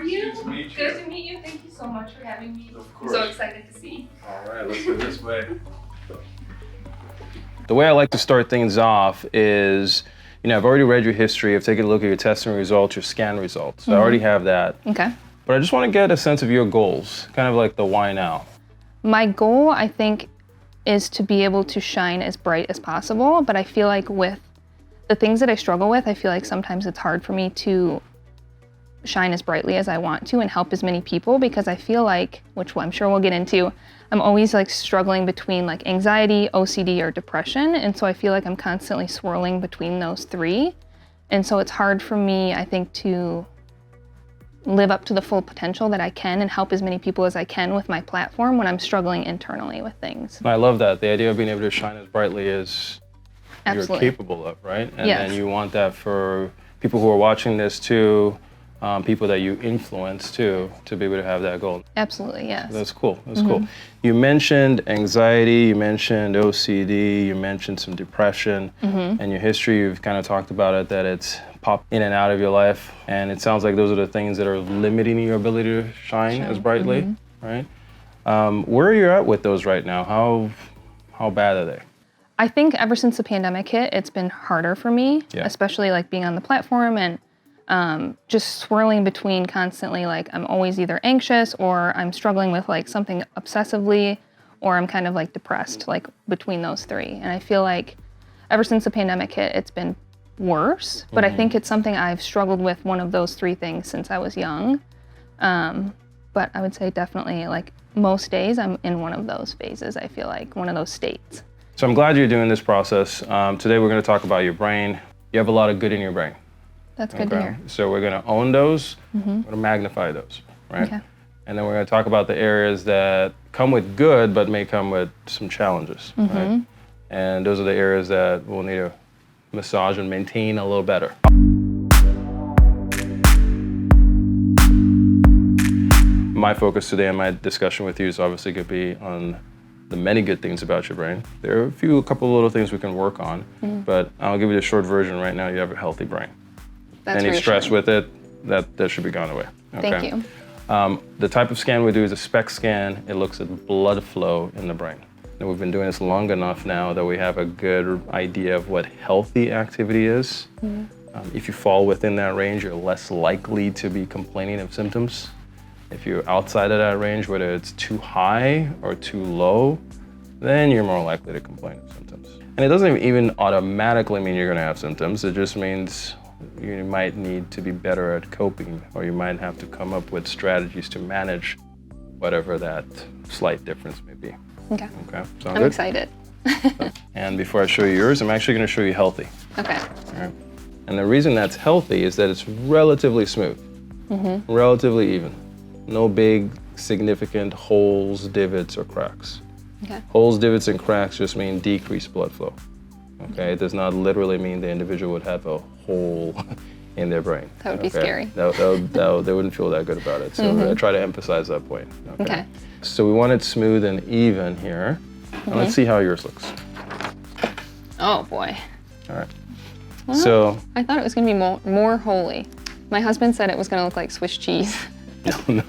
you. Good to meet you. Good to meet you. Thank you so much for having me. Of course. I'm so excited to see. All right, let's go this way. The way I like to start things off is, I've already read your history. I've taken a look at your testing results, your scan results. So I already have that. Okay. But I just want to get a sense of your goals, kind of like the why now. My goal, I think, is to be able to shine as bright as possible, but I feel like with the things that I struggle with, I feel like sometimes it's hard for me to shine as brightly as I want to and help as many people, because I feel like, which I'm sure we'll get into, I'm always like struggling between like anxiety, OCD, or depression. And so I feel like I'm constantly swirling between those three. And so it's hard for me, I think, to live up to the full potential that I can and help as many people as I can with my platform when I'm struggling internally with things. I love that. The idea of being able to shine as brightly as Absolutely. you're capable of, right? And Yes. then you want that for people who are watching this too, people that you influence too, to be able to have that goal. Absolutely, yes. That's cool. That's cool. You mentioned anxiety, you mentioned OCD, you mentioned some depression, and your history, you've kind of talked about it, that it's popped in and out of your life. And it sounds like those are the things that are limiting your ability to shine as brightly, right? Where are you at with those right now? How bad are they? I think ever since the pandemic hit, it's been harder for me, especially like being on the platform and just swirling between constantly, like I'm always either anxious or I'm struggling with like something obsessively, or I'm kind of like depressed, like between those three. And I feel like ever since the pandemic hit, it's been worse, but I think it's something I've struggled with, one of those three things, since I was young. But I would say definitely like most days I'm in one of those phases, I feel like, one of those states. So I'm glad you're doing this process. Today we're going to talk about your brain. You have a lot of good in your brain. That's good to hear. So we're going to own those, we're going to magnify those, right? Okay. And then we're going to talk about the areas that come with good, but may come with some challenges, right? And those are the areas that we'll need to massage and maintain a little better. My focus today and my discussion with you is obviously going to be on the many good things about your brain. There are a couple of little things we can work on, but I'll give you the short version right now. You have a healthy brain. That's Any stress reassuring. with it, that should be gone away. Okay? Thank you. The type of scan we do is a SPECT scan. It looks at blood flow in the brain. And we've been doing this long enough now that we have a good idea of what healthy activity is. If you fall within that range, you're less likely to be complaining of symptoms. If you're outside of that range, whether it's too high or too low, then you're more likely to complain of symptoms. And it doesn't even automatically mean you're gonna have symptoms. It just means you might need to be better at coping, or you might have to come up with strategies to manage whatever that slight difference may be. Okay. Okay, sound I'm good? excited. And before I show you yours, I'm actually gonna show you healthy. Okay. All right. And the reason that's healthy is that it's relatively smooth, relatively even. No big significant holes, divots, or cracks. Okay. Holes, divots, and cracks just mean decreased blood flow. Okay, it does not literally mean the individual would have a hole in their brain. That would be scary. They wouldn't feel that good about it. So I try to emphasize that point. Okay. So we want it smooth and even here. And let's see how yours looks. Oh boy. All right. Well, So I thought it was gonna be more holy. My husband said it was gonna look like Swiss cheese. no,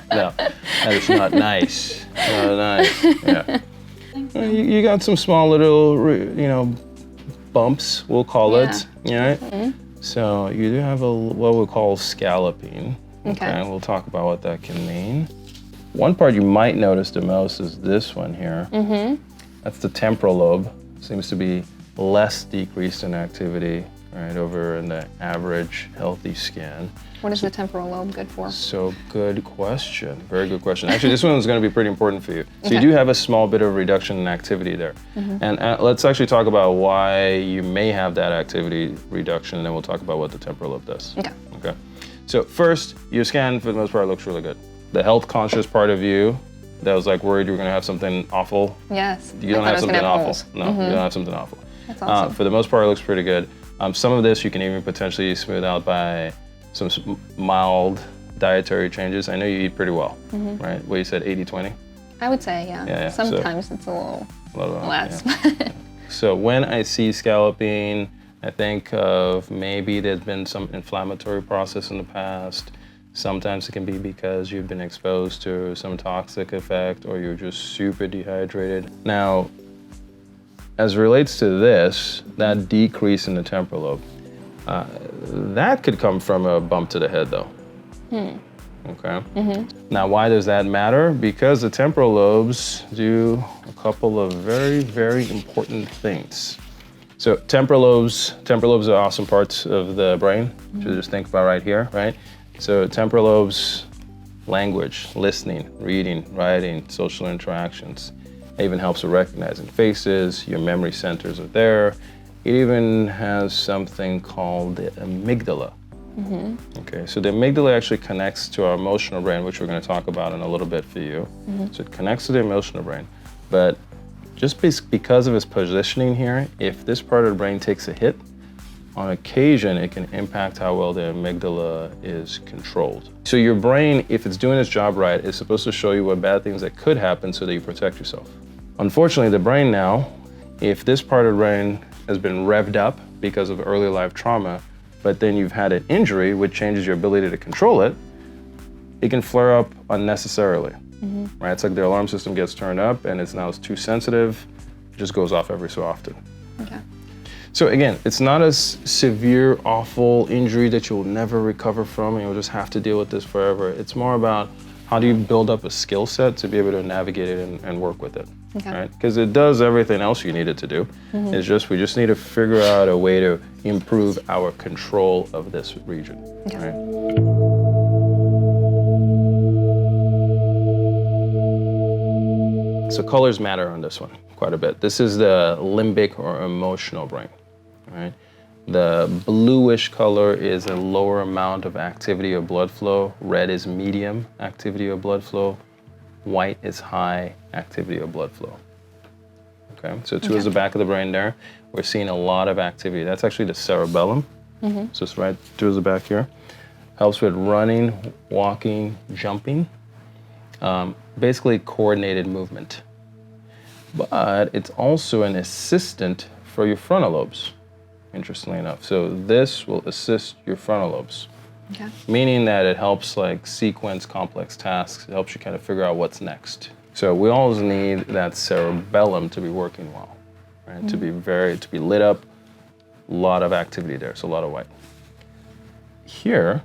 that is not nice. Not nice. Yeah. You got some small little, bumps, we'll call it. Right? So you do have what we call scalloping. Okay. We'll talk about what that can mean. One part you might notice the most is this one here. That's the temporal lobe. Seems to be less decreased in activity, right, over in the average healthy scan. What is the temporal lobe good for? So good question, very good question. Actually, this one is going to be pretty important for you. So you do have a small bit of reduction in activity there. And let's actually talk about why you may have that activity reduction, and then we'll talk about what the temporal lobe does. Okay. So first, your scan for the most part looks really good. The health conscious part of you that was like worried you were going to have something awful. Yes. You don't I have thought I something was awful. gonna have holes. No, you don't have something awful. That's awesome. For the most part, it looks pretty good. Some of this you can even potentially smooth out by some mild dietary changes. I know you eat pretty well, right? What you said, 80-20? I would say, yeah. Yeah, Sometimes it's a little less. Yeah. So when I see scalloping, I think of maybe there's been some inflammatory process in the past. Sometimes it can be because you've been exposed to some toxic effect or you're just super dehydrated. Now, as it relates to this, that decrease in the temporal lobe, that could come from a bump to the head though. Okay. Now, why does that matter? Because the temporal lobes do a couple of very, very important things. So temporal lobes are awesome parts of the brain. So just think about right here, right? So temporal lobes, language, listening, reading, writing, social interactions. It even helps with recognizing faces. Your memory centers are there. It even has something called the amygdala. Okay, so the amygdala actually connects to our emotional brain, which we're going to talk about in a little bit for you. So it connects to the emotional brain, but just because of its positioning here, if this part of the brain takes a hit, on occasion it can impact how well the amygdala is controlled. So your brain, if it's doing its job right, is supposed to show you what bad things that could happen so that you protect yourself. Unfortunately, the brain now, if this part of the brain has been revved up because of early life trauma, but then you've had an injury which changes your ability to control it, it can flare up unnecessarily, right? It's like the alarm system gets turned up and it's now too sensitive, it just goes off every so often. Okay. So again, it's not a severe, awful injury that you'll never recover from and you'll just have to deal with this forever. It's more about how do you build up a skill set to be able to navigate it and work with it, right? Because it does everything else you need it to do. It's just, we just need to figure out a way to improve our control of this region, right? So colors matter on this one quite a bit. This is the limbic or emotional brain, right? The bluish color is a lower amount of activity of blood flow. Red is medium activity of blood flow. White is high activity of blood flow. Okay, so towards the back of the brain there, we're seeing a lot of activity. That's actually the cerebellum. So it's right towards the back here. Helps with running, walking, jumping. Basically coordinated movement. But it's also an assistant for your frontal lobes, interestingly enough. So this will assist your frontal lobes. Meaning that it helps like sequence complex tasks. It helps you kind of figure out what's next. So we always need that cerebellum to be working well, right? To be lit up, a lot of activity there, so a lot of white. Here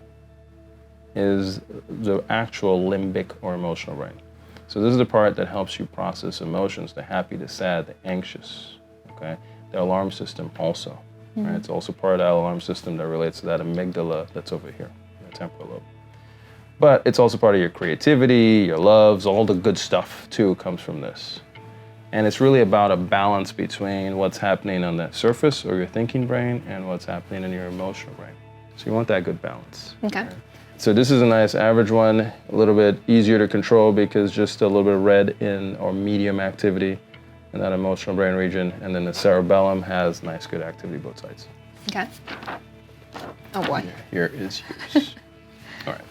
is the actual limbic or emotional brain. So this is the part that helps you process emotions, the happy, the sad, the anxious, okay? The alarm system also, right? It's also part of that alarm system that relates to that amygdala that's over here, the temporal lobe. But it's also part of your creativity, your loves, all the good stuff too comes from this. And it's really about a balance between what's happening on the surface or your thinking brain and what's happening in your emotional brain. So you want that good balance. Okay. Right? So this is a nice average one, a little bit easier to control because just a little bit of red in or medium activity in that emotional brain region. And then the cerebellum has nice, good activity both sides. Okay. Oh boy. Here is yours. All right.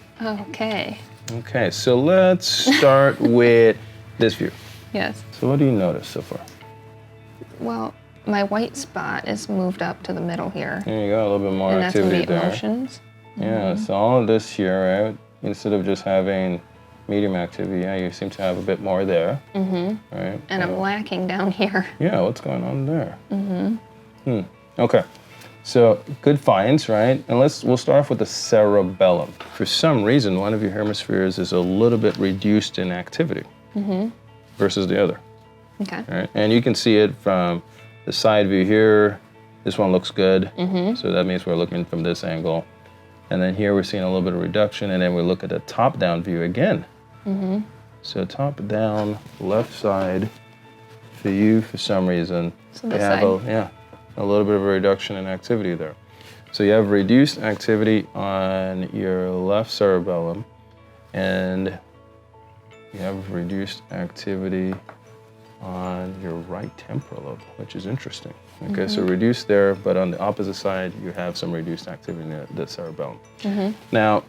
Okay. Okay, so let's start with this view. Yes. So what do you notice so far? Well, my white spot is moved up to the middle here. There you go, a little bit more And that's gonna activity be there. emotions. Yeah, so all of this here, right? Instead of just having medium activity, yeah, you seem to have a bit more there. Right? And I'm lacking down here. Yeah, what's going on there? Okay, so good finds, right? And we'll start off with the cerebellum. For some reason, one of your hemispheres is a little bit reduced in activity versus the other. Okay. Right? And you can see it from the side view here. This one looks good, so that means we're looking from this angle. And then here we're seeing a little bit of reduction, and then we look at the top-down view again. So top-down, left side, for you, for some reason, So they this have side. a little bit of a reduction in activity there. So you have reduced activity on your left cerebellum, and you have reduced activity on your right temporal lobe, which is interesting. Okay, so reduced there, but on the opposite side, you have some reduced activity in the cerebellum. Now,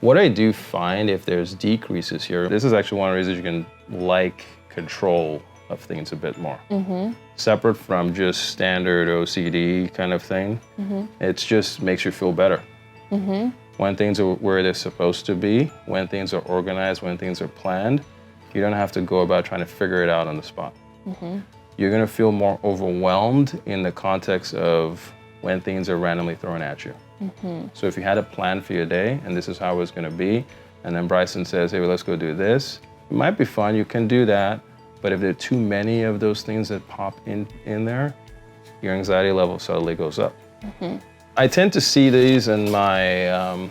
what I do find if there's decreases here, this is actually one of the reasons you can like control of things a bit more. Separate from just standard OCD kind of thing. It just makes you feel better. when things are where they're supposed to be, when things are organized, when things are planned, you don't have to go about trying to figure it out on the spot. You're gonna feel more overwhelmed in the context of when things are randomly thrown at you. So if you had a plan for your day and this is how it's gonna be, and then Bryson says, hey, well, let's go do this, it might be fun, you can do that, but if there are too many of those things that pop in there, your anxiety level suddenly goes up. I tend to see these in my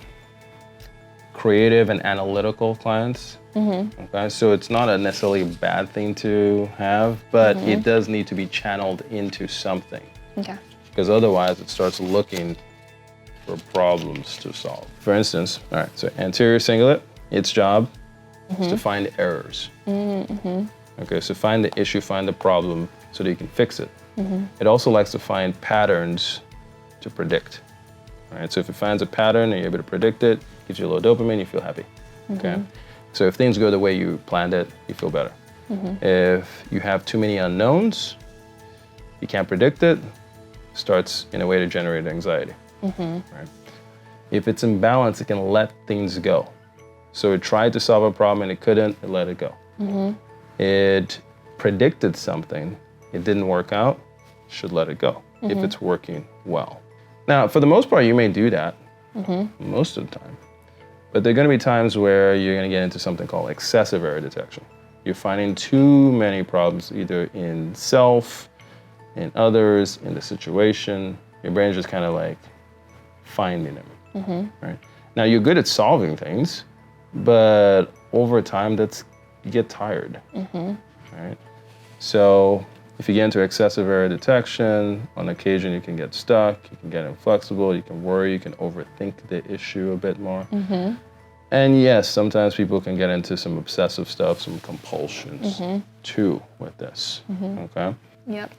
creative and analytical clients. Okay, so it's not a necessarily bad thing to have, but it does need to be channeled into something. Okay. Because otherwise it starts looking for problems to solve. For instance, all right, so anterior cingulate, its job is to find errors. Okay, so find the issue, find the problem so that you can fix it. It also likes to find patterns to predict. All right, so if it finds a pattern and you're able to predict it, gives you a little dopamine, you feel happy. Okay, so if things go the way you planned it, you feel better. If you have too many unknowns, you can't predict it, starts in a way to generate anxiety. Right? If it's imbalanced, it can let things go. So it tried to solve a problem and it couldn't, it let it go. It predicted something, it didn't work out, should let it go if it's working well. Now, for the most part, you may do that most of the time, but there are gonna be times where you're gonna get into something called excessive error detection. You're finding too many problems either in self, in others, in the situation. Your brain's just kind of like finding them, right? Now, you're good at solving things, but over time, you get tired, right? So if you get into excessive error detection, on occasion you can get stuck, you can get inflexible, you can worry, you can overthink the issue a bit more. And yes, sometimes people can get into some obsessive stuff, some compulsions too with this, okay? Yep.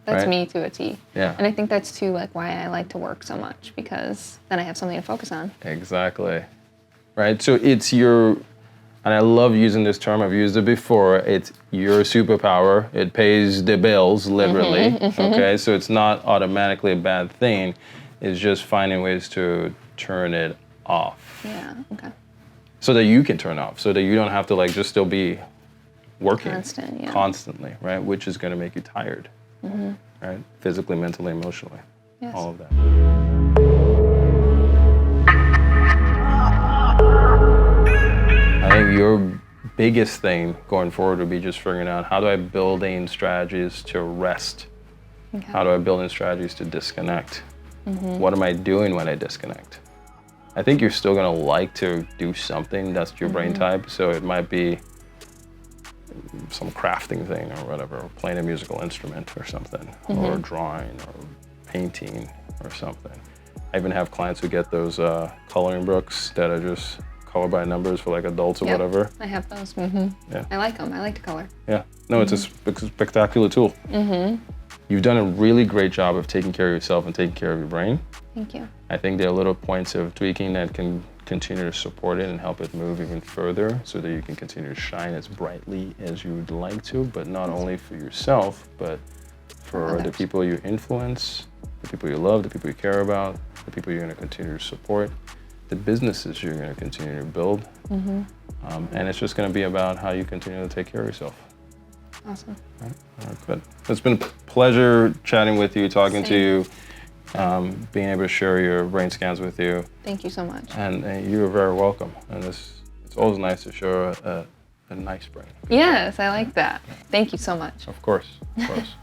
That's Right. me to a T. Yeah. And I think that's too like why I like to work so much, because then I have something to focus on. Exactly, right? So it's your, and I love using this term, I've used it before, it's your superpower. It pays the bills, literally, okay? So it's not automatically a bad thing. It's just finding ways to turn it off. Yeah, okay. So that you can turn off, so that you don't have to like just still be working Constant, yeah. constantly, right? Which is gonna make you tired, right? Physically, mentally, emotionally, Yes. all of that. I think your biggest thing going forward would be just figuring out, how do I build in strategies to rest? Okay. How do I build in strategies to disconnect? What am I doing when I disconnect? I think you're still gonna like to do something, that's your brain type, so it might be some crafting thing or whatever, or playing a musical instrument or something, or drawing or painting or something. I even have clients who get those coloring books that are just color by numbers for like adults or Yep, whatever. I have those. Yeah. I like them. I like to color. Yeah, no, it's a spectacular tool. You've done a really great job of taking care of yourself and taking care of your brain. Thank you. I think there are little points of tweaking that can continue to support it and help it move even further so that you can continue to shine as brightly as you would like to, but not only for yourself, but for the people you influence, the people you love, the people you care about, the people you're going to continue to support, the businesses you're going to continue to build. And it's just going to be about how you continue to take care of yourself. Awesome. All right, good. It's been a pleasure chatting with you, talking to you, being able to share your brain scans with you. Thank you so much. And you're very welcome. And it's always nice to share a nice brain. Yes, I like that. Thank you so much. Of course, of course.